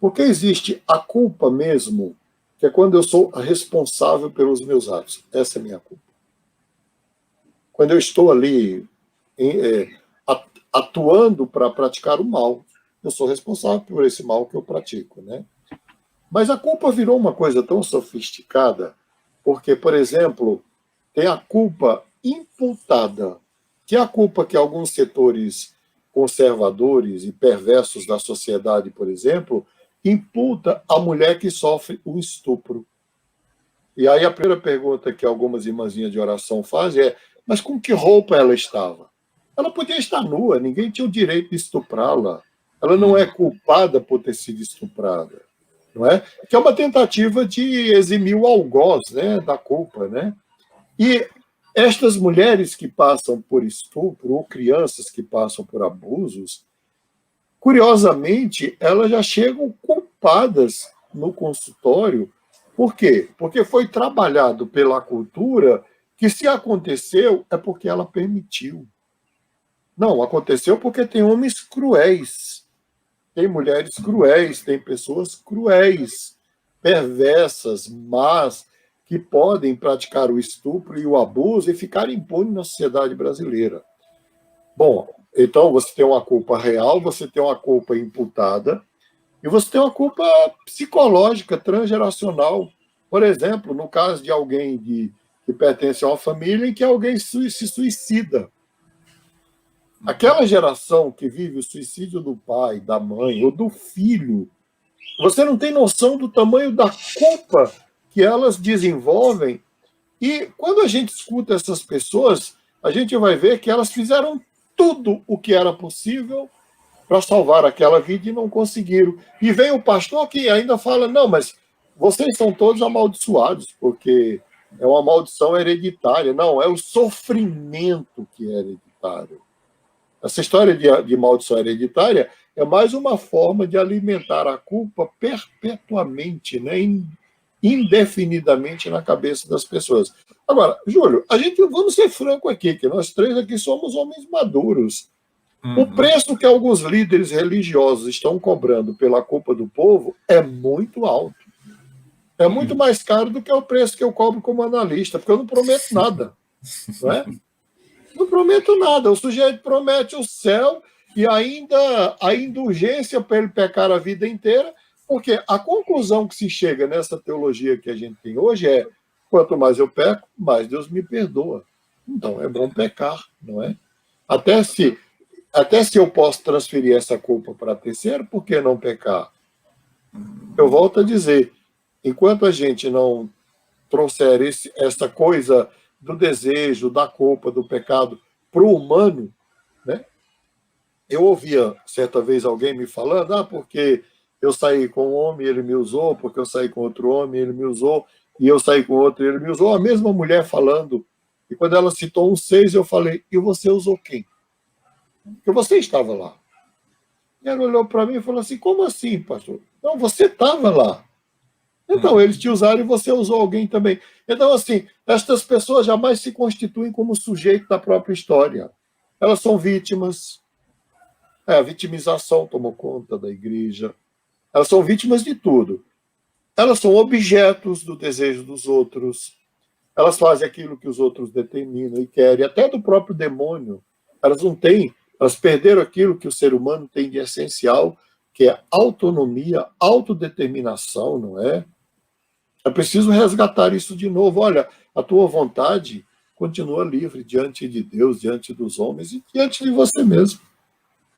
Porque existe a culpa mesmo, que é quando eu sou responsável pelos meus atos. Essa é a minha culpa. Quando eu estou ali atuando para praticar o mal, eu sou responsável por esse mal que eu pratico, né? Mas a culpa virou uma coisa tão sofisticada, porque, por exemplo, tem a culpa imputada, que é a culpa que alguns setores conservadores e perversos da sociedade, por exemplo, imputa à mulher que sofre um estupro. E aí a primeira pergunta que algumas irmãzinhas de oração fazem é: mas com que roupa ela estava? Ela podia estar nua, ninguém tinha o direito de estuprá-la. Ela não é culpada por ter sido estuprada, não é? Que é uma tentativa de eximir o algoz, né, da culpa, né? E estas mulheres que passam por estupro ou crianças que passam por abusos, curiosamente, elas já chegam culpadas no consultório. Por quê? Porque foi trabalhado pela cultura que se aconteceu é porque ela permitiu. Não, aconteceu porque tem homens cruéis, tem mulheres cruéis, tem pessoas cruéis, perversas, más, que podem praticar o estupro e o abuso e ficar impunes na sociedade brasileira. Bom, então você tem uma culpa real, você tem uma culpa imputada, e você tem uma culpa psicológica, transgeracional. Por exemplo, no caso de alguém que pertence a uma família em que alguém se suicida. Aquela geração que vive o suicídio do pai, da mãe ou do filho, você não tem noção do tamanho da culpa que elas desenvolvem. E quando a gente escuta essas pessoas, a gente vai ver que elas fizeram tudo o que era possível para salvar aquela vida e não conseguiram. E vem o pastor que ainda fala: não, mas vocês são todos amaldiçoados, porque é uma maldição hereditária. Não, é o sofrimento que é hereditário. Essa história de maldição hereditária é mais uma forma de alimentar a culpa perpetuamente, né, indefinidamente na cabeça das pessoas. Agora, Júlio, vamos ser franco aqui, que nós três aqui somos homens maduros. O preço que alguns líderes religiosos estão cobrando pela culpa do povo é muito alto. É muito mais caro do que o preço que eu cobro como analista, porque eu não prometo nada. Não é? Não prometo nada. O sujeito promete o céu e ainda a indulgência para ele pecar a vida inteira, porque a conclusão que se chega nessa teologia que a gente tem hoje é: quanto mais eu peco, mais Deus me perdoa. Então é bom pecar, não é? Até se eu posso transferir essa culpa para terceiro, por que não pecar? Eu volto a dizer, enquanto a gente não trouxer essa coisa do desejo, da culpa, do pecado para o humano, né? Eu ouvia certa vez alguém me falando: porque eu saí com um homem e ele me usou, porque eu saí com outro homem e ele me usou, e eu saí com outro e ele me usou. A mesma mulher falando, e quando ela citou um 6, eu falei: e você usou quem? Porque você estava lá. E ela olhou para mim e falou assim: como assim, pastor? Não, você estava lá. Então, eles te usaram e você usou alguém também. Então, assim, estas pessoas jamais se constituem como sujeito da própria história. Elas são vítimas. A vitimização tomou conta da igreja. Elas são vítimas de tudo. Elas são objetos do desejo dos outros. Elas fazem aquilo que os outros determinam e querem, até do próprio demônio. Elas não têm, elas perderam aquilo que o ser humano tem de essencial, que é autonomia, autodeterminação, não é? É preciso resgatar isso de novo. Olha, a tua vontade continua livre diante de Deus, diante dos homens e diante de você mesmo.